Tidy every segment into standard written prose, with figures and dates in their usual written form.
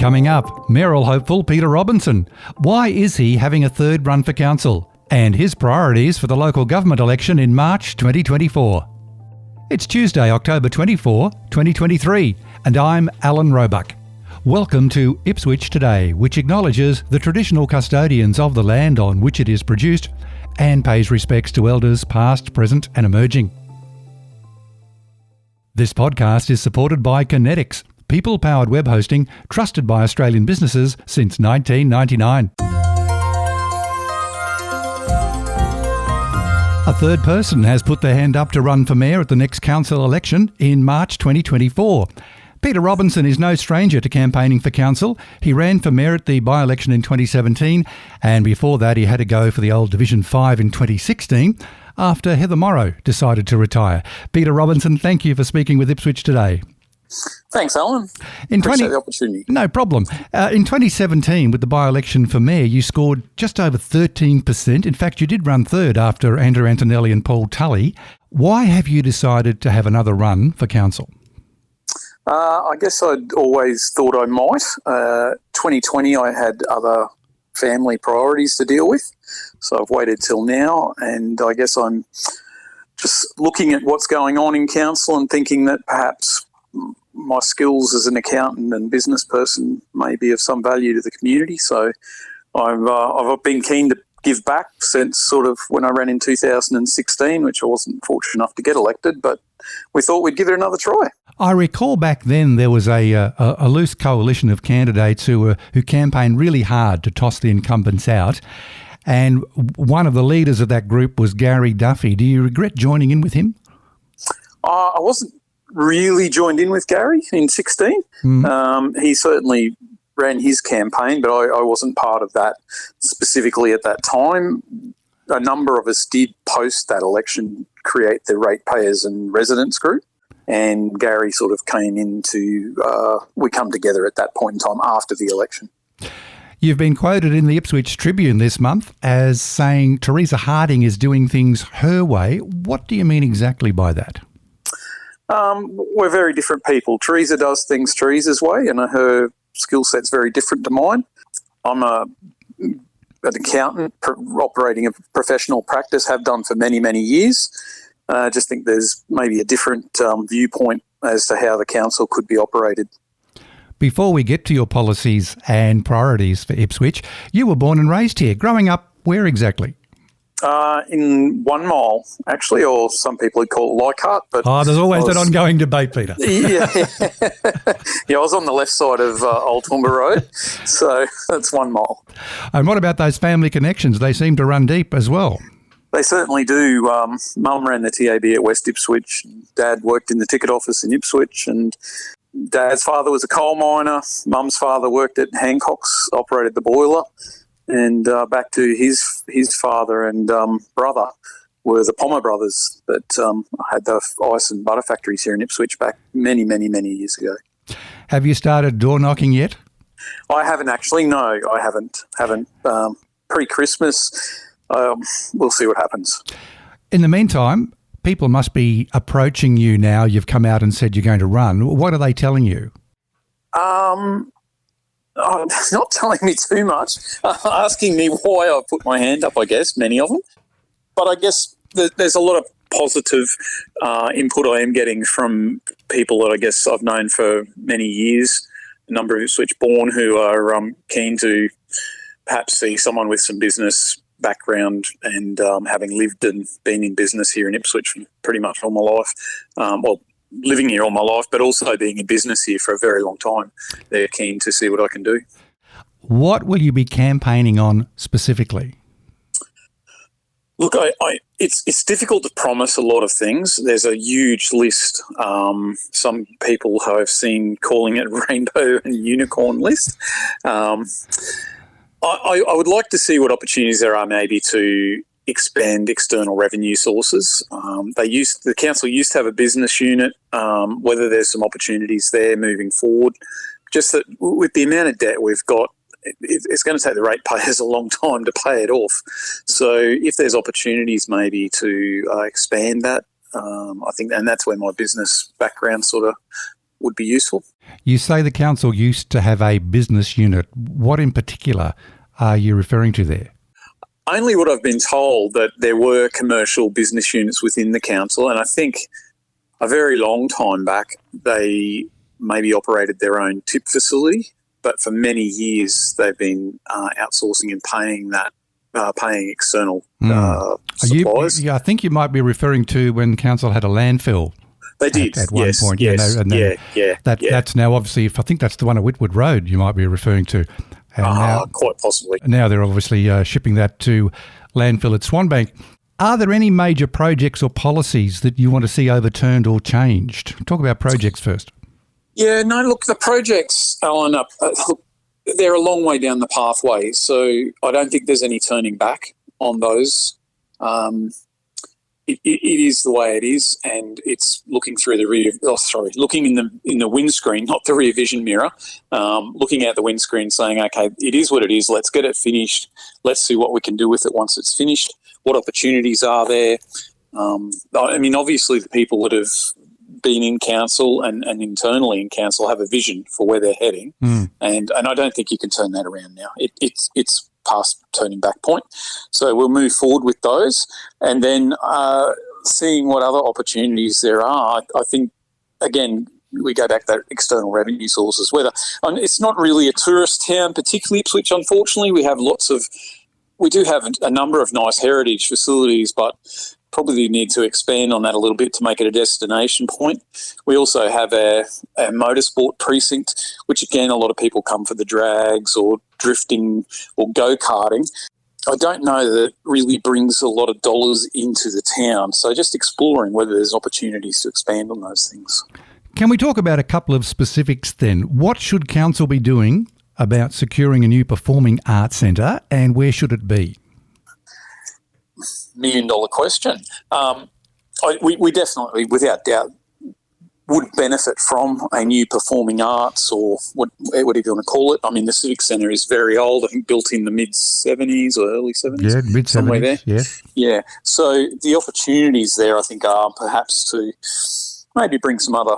Coming up, Mayoral hopeful Peter Robinson. Why is he having a third run for council? And his priorities for the local government election in March 2024. It's Tuesday, October 24, 2023, and I'm Alan Roebuck. Welcome to Ipswich Today, which acknowledges the traditional custodians of the land on which it is produced and pays respects to elders past, present and emerging. This podcast is supported by Kinetics, people-powered web hosting trusted by Australian businesses since 1999. A third person has put their hand up to run for mayor at the next council election in March 2024. Peter Robinson is no stranger to campaigning for council. He ran for mayor at the by-election in 2017, and before that he had to go for the old Division 5 in 2016 after Heather Morrow decided to retire. Peter Robinson, thank you for speaking with Ipswich Today. Thanks, Alan. Appreciate the opportunity. No problem. In 2017, with the by-election for mayor, you scored just over 13%. In fact, you did run third after Andrew Antonelli and Paul Tully. Why have you decided to have another run for council? I guess I'd always thought I might. 2020, I had other family priorities to deal with, so I've waited till now, and I guess I'm just looking at what's going on in council and thinking that perhaps my skills as an accountant and business person may be of some value to the community. So I've been keen to give back since sort of when I ran in 2016, which I wasn't fortunate enough to get elected, but we thought we'd give it another try. I recall back then there was a loose coalition of candidates who campaigned really hard to toss the incumbents out, and one of the leaders of that group was Gary Duffy. Do you regret joining in with him? I wasn't really joined in with Gary in 16. He certainly ran his campaign, but I wasn't part of that specifically at that time. A number of us did post that election create the ratepayers and residents group, and Gary sort of came into, we come together at that point in time after the election. You've been quoted in the Ipswich Tribune this month as saying Teresa Harding is doing things her way. What do you mean exactly by that? We're very different people. Teresa does things Teresa's way, and her skill set's very different to mine. I'm an accountant operating a professional practice, have done for many, many years. I just think there's maybe a different viewpoint as to how the council could be operated. Before we get to your policies and priorities for Ipswich, you were born and raised here. Growing up, where exactly? In 1 Mile, actually, or some people would call it Leichhardt. But there's always that ongoing debate, Peter. Yeah, I was on the left side of Old Toowoomba Road, so that's 1 Mile. And what about those family connections? They seem to run deep as well. They certainly do. Mum ran the TAB at West Ipswich. Dad worked in the ticket office in Ipswich, and Dad's father was a coal miner. Mum's father worked at Hancock's, operated the boiler. And back to his father and brother were the Pommer brothers that had the ice and butter factories here in Ipswich back many, many, many years ago. Have you started door knocking yet? I haven't actually. No, I haven't. Pre-Christmas, we'll see what happens. In the meantime, people must be approaching you now. You've come out and said you're going to run. What are they telling you? Not telling me too much, asking me why I put my hand up, I guess, many of them. But I guess there's a lot of positive input I am getting from people that I guess I've known for many years, a number of Ipswich born who are keen to perhaps see someone with some business background and having lived and been in business here in Ipswich for pretty much all my life. Living here all my life, but also being in business here for a very long time. They're keen to see what I can do. What will you be campaigning on specifically? Look, it's difficult to promise a lot of things. There's a huge list. Some people I've seen calling it rainbow and unicorn list. I would like to see what opportunities there are maybe to expand external revenue sources. The council used to have a business unit, whether there's some opportunities there moving forward. Just that with the amount of debt we've got, it's going to take the ratepayers a long time to pay it off. So if there's opportunities maybe to expand that, I think, and that's where my business background sort of would be useful. You say the council used to have a business unit. What in particular are you referring to there? Only what I've been told, that there were commercial business units within the council, and I think a very long time back they maybe operated their own tip facility, but for many years they've been outsourcing and paying external suppliers. I think you might be referring to when council had a landfill. They did at one point. Yes, That's now obviously, I think that's the one at Whitwood Road you might be referring to. And now, quite possibly. Now they're obviously shipping that to landfill at Swanbank. Are there any major projects or policies that you want to see overturned or changed? Talk about projects first. Yeah, no, look, the projects, Alan, they're a long way down the pathway, so I don't think there's any turning back on those. It is the way it is, and it's looking through looking in the windscreen, not the rear vision mirror, looking at the windscreen saying, okay, it is what it is, let's get it finished, let's see what we can do with it once it's finished, what opportunities are there. I mean, obviously the people that have been in council and internally in council have a vision for where they're heading, and I don't think you can turn that around now. It's past turning back point. So we'll move forward with those, and then seeing what other opportunities there are. I think, again, we go back to that external revenue sources. It's not really a tourist town, particularly Ipswich, unfortunately. We do have a number of nice heritage facilities, but probably need to expand on that a little bit to make it a destination point. We also have a motorsport precinct, which again, a lot of people come for the drags or drifting or go-karting. I don't know that it really brings a lot of dollars into the town. So just exploring whether there's opportunities to expand on those things. Can we talk about a couple of specifics then? What should council be doing about securing a new performing arts centre, and where should it be? $1 million question. We definitely, without doubt, would benefit from a new performing arts, or whatever you want to call it. I mean, the Civic Centre is very old, I think built in the mid-70s or early 70s. Yeah, mid-70s, somewhere there. Yeah. Yeah, so the opportunities there, I think, are perhaps to maybe bring some other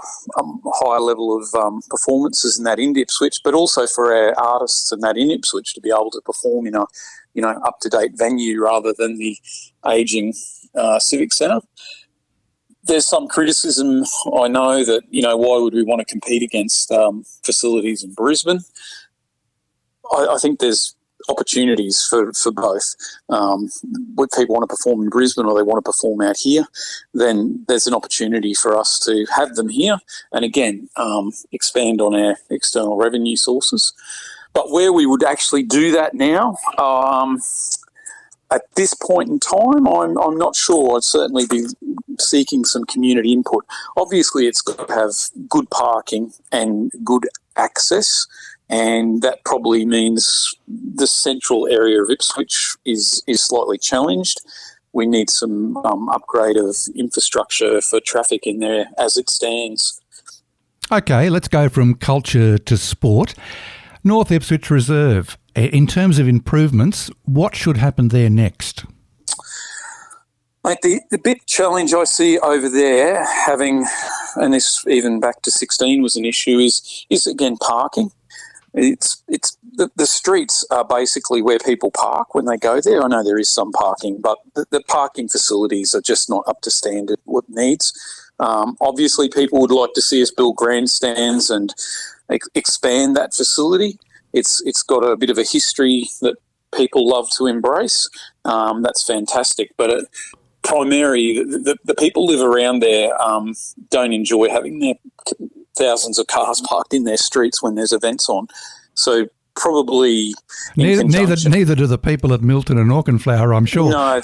higher level of performances in that in Ipswich, but also for our artists and that in Ipswich to be able to perform in a up-to-date venue rather than the ageing Civic Centre. There's some criticism, I know, that, why would we want to compete against facilities in Brisbane? I think there's opportunities for both. Would people want to perform in Brisbane or they want to perform out here, then there's an opportunity for us to have them here and, again, expand on our external revenue sources. But where we would actually do that now, at this point in time, I'm not sure. I'd certainly be seeking some community input. Obviously, it's got to have good parking and good access, and that probably means the central area of Ipswich is slightly challenged. We need some upgrade of infrastructure for traffic in there as it stands. Okay, let's go from culture to sport. North Ipswich Reserve. In terms of improvements, what should happen there next? Mate, the big challenge I see over there, and this even back to 16 was an issue, is again parking. It's the streets are basically where people park when they go there. I know there is some parking, but the parking facilities are just not up to standard what it needs. Obviously, people would like to see us build grandstands and expand that facility. It's got a bit of a history that people love to embrace. That's fantastic. But primarily, the people live around there don't enjoy having their thousands of cars parked in their streets when there's events on. So probably neither do the people at Milton and Auchenflower, I'm sure. No,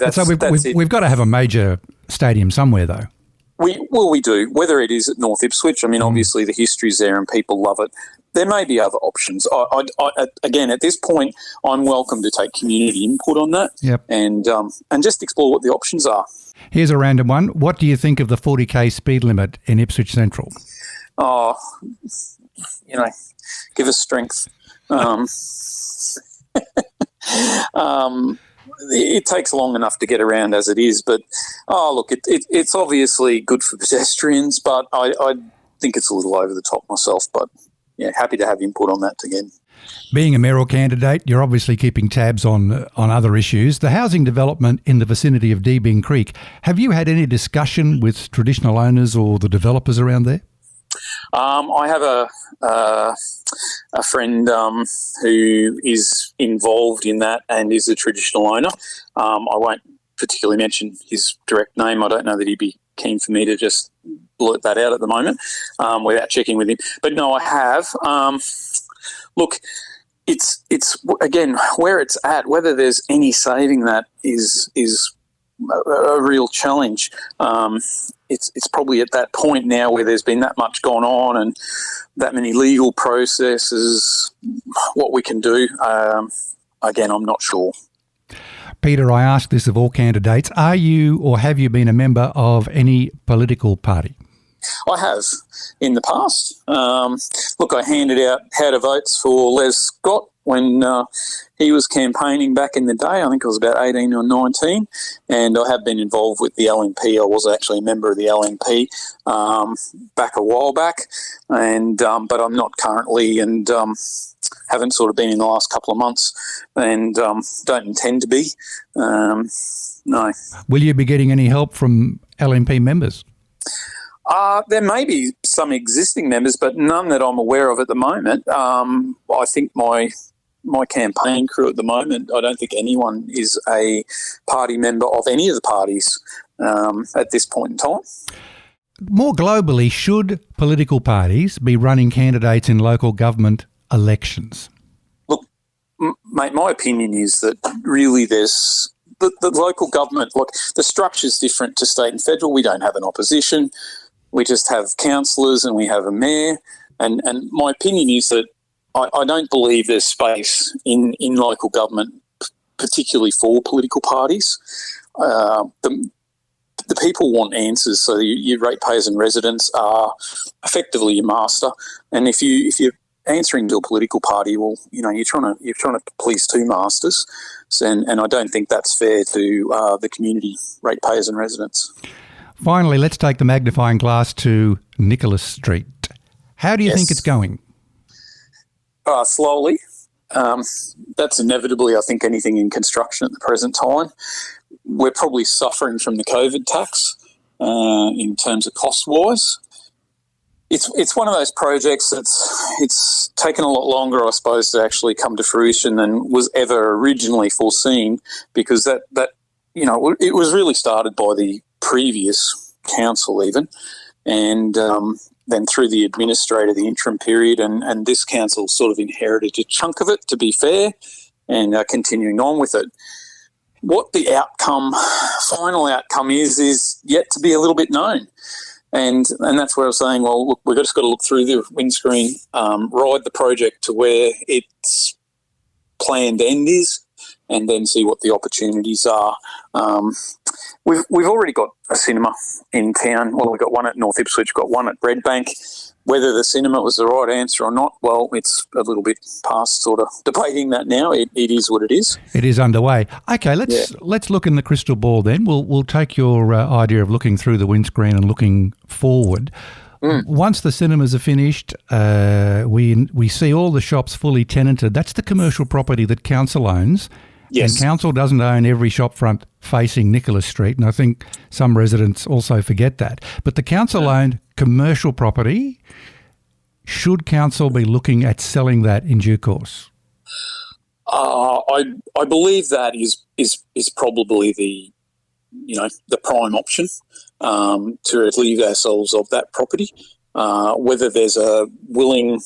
we've got to have a major stadium somewhere, though. We do. Whether it is at North Ipswich, I mean, obviously the history's there and people love it. There may be other options. Again, at this point, I'm welcome to take community input on that. Yep. And just explore what the options are. Here's a random one. What do you think of the 40k speed limit in Ipswich Central? Oh, give us strength. It takes long enough to get around as it is, but look, it's obviously good for pedestrians, but think it's a little over the top myself, but yeah, happy to have input on that again. Being a mayoral candidate, you're obviously keeping tabs on other issues. The housing development in the vicinity of Deebing Creek, have you had any discussion with traditional owners or the developers around there? I have a friend who is involved in that and is a traditional owner. I won't particularly mention his direct name. I don't know that he'd be keen for me to just blurt that out at the moment without checking with him. But no, I have. Look, it's again where it's at. Whether there's any saving that is a real challenge. It's probably at that point now where there's been that much gone on and that many legal processes. What we can do, again, I'm not sure. Peter, I ask this of all candidates. Are you or have you been a member of any political party? I have in the past. Look, I handed out how to votes for Les Scott when he was campaigning back in the day. I think I was about 18 or 19, and I have been involved with the LNP. I was actually a member of the LNP back a while back, and but I'm not currently, and haven't sort of been in the last couple of months, and don't intend to be. No. Will you be getting any help from LNP members? There may be some existing members, but none that I'm aware of at the moment. I think my campaign crew at the moment, I don't think anyone is a party member of any of the parties at this point in time. More globally, should political parties be running candidates in local government elections? Look, mate, my opinion is that really there's the local government, look, the structure's different to state and federal. We don't have an opposition. We just have councillors and we have a mayor. And my opinion is that I don't believe there's space in local government, particularly for political parties. The people want answers, so your ratepayers and residents are effectively your master. And if you're answering to a political party, well, you're trying to please two masters, and I don't think that's fair to the community ratepayers and residents. Finally, let's take the magnifying glass to Nicholas Street. How do you think it's going? Slowly. That's inevitably, I think, anything in construction at the present time. We're probably suffering from the COVID tax in terms of cost-wise. It's one of those projects it's taken a lot longer, I suppose, to actually come to fruition than was ever originally foreseen, because that it was really started by the previous council even, and then through the administrator, the interim period, and this council sort of inherited a chunk of it, to be fair, and continuing on with it. What the final outcome is yet to be a little bit known. And that's where I was saying, well, look, we've just got to look through the windscreen, ride the project to where its planned end is, and then see what the opportunities are. We've already got a cinema in town. Well, we've got one at North Ipswich, got one at Redbank. Whether the cinema was the right answer or not, well, it's a little bit past sort of debating that now. It is what it is. It is underway. Okay, let's look in the crystal ball then. We'll take your idea of looking through the windscreen and looking forward. Once the cinemas are finished, we see all the shops fully tenanted. That's the commercial property that council owns. Yes. And council doesn't own every shopfront facing Nicholas Street, and I think some residents also forget that. But the council-owned commercial property, should council be looking at selling that in due course? I believe that is probably the prime option to relieve ourselves of that property. Whether there's a willing,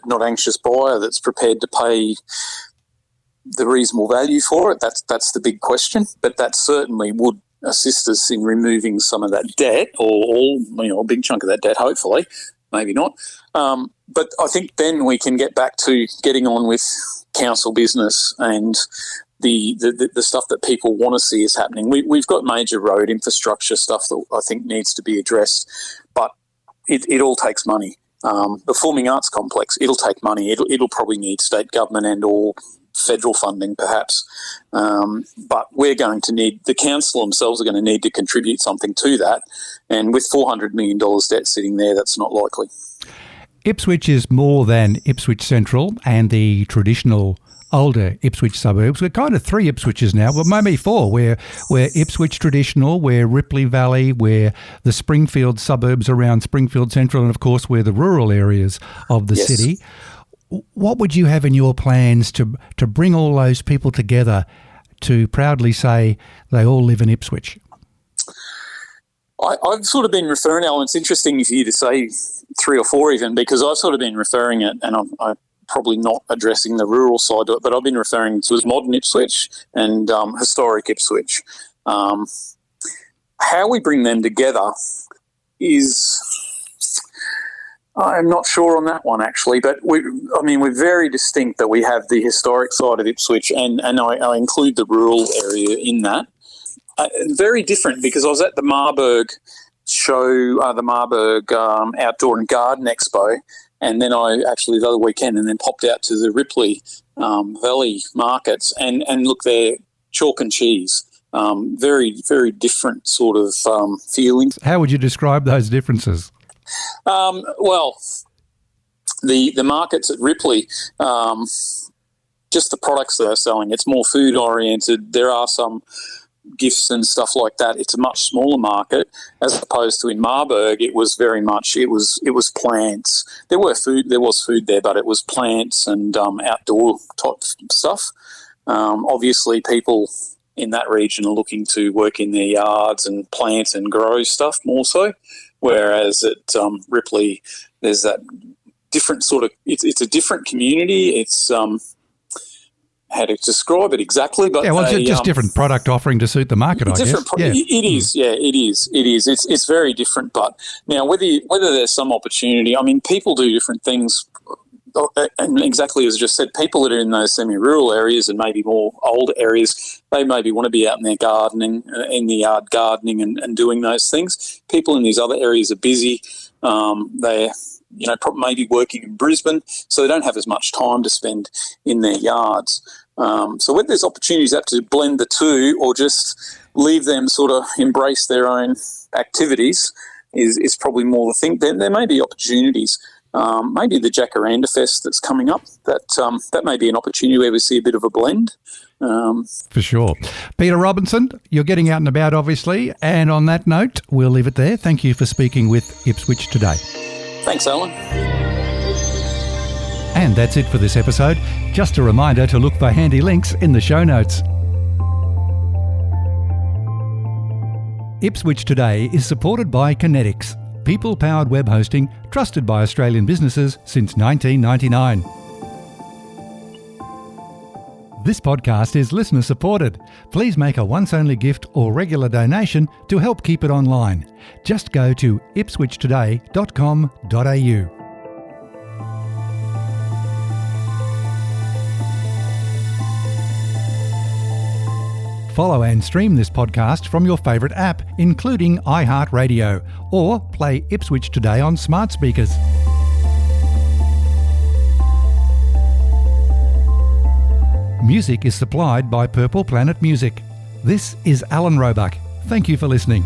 not anxious buyer that's prepared to pay the reasonable value for it, that's the big question. But that certainly would assist us in removing some of that debt, or a big chunk of that debt, hopefully, maybe not. But I think then we can get back to getting on with council business and the stuff that people want to see is happening. We've got major road infrastructure stuff that I think needs to be addressed, but it all takes money. The Performing Arts Complex, it'll take money. It'll probably need state government and or federal funding perhaps. But we're going to need, the council themselves are going to need to contribute something to that. And with $400 million debt sitting there, that's not likely. Ipswich is more than Ipswich Central and the traditional older Ipswich suburbs. We're kind of 3 Ipswiches now, well, maybe 4. We're Ipswich Traditional, we're Ripley Valley, we're the Springfield suburbs around Springfield Central, and of course we're the rural areas of the city. What would you have in your plans to bring all those people together to proudly say they all live in Ipswich? I've sort of been referring, Alan, it's interesting for you to say 3 or 4 even, because I've sort of been referring it, and I'm probably not addressing the rural side of it, but I've been referring to as modern Ipswich and historic Ipswich. How we bring them together is, I'm not sure on that one actually, but we're very distinct that we have the historic side of Ipswich, and I include the rural area in that. Very different, because I was at the Marburg show, the Marburg Outdoor and Garden Expo, and then I actually the other weekend, and then popped out to the Ripley Valley markets, and look there, chalk and cheese. Very, very different sort of feelings. How would you describe those differences? Well, the markets at Ripley, just the products they're selling, it's more food oriented. There are some gifts and stuff like that. It's a much smaller market, as opposed to in Marburg. It was very much, it was plants. There was food there, but it was plants and outdoor type stuff. Obviously people in that region are looking to work in their yards and plant and grow stuff more so, whereas at Ripley there's that different sort of, it's a different community. It's how to describe it exactly, but it's just different product offering to suit the market. I guess it is. It's very different. But now, whether there's some opportunity, I mean, people do different things, and exactly as I just said, people that are in those semi-rural areas and maybe more old areas, they maybe want to be out in their gardening, in the yard gardening, and doing those things. People in these other areas are busy. They're maybe working in Brisbane, so they don't have as much time to spend in their yards. So whether there's opportunities to blend the two or just leave them sort of embrace their own activities is probably more the thing. There may be opportunities. Maybe the Jacaranda Fest that's coming up, that may be an opportunity where we see a bit of a blend. For sure. Peter Robinson, you're getting out and about, obviously. And on that note, we'll leave it there. Thank you for speaking with Ipswich Today. Thanks, Alan. And that's it for this episode. Just a reminder to look for handy links in the show notes. Ipswich Today is supported by Kinetics, people-powered web hosting trusted by Australian businesses since 1999. This podcast is listener supported. Please make a once-only gift or regular donation to help keep it online. Just go to ipswichtoday.com.au. Follow and stream this podcast from your favourite app, including iHeartRadio, or play Ipswich Today on smart speakers. Music is supplied by Purple Planet Music. This is Alan Roebuck. Thank you for listening.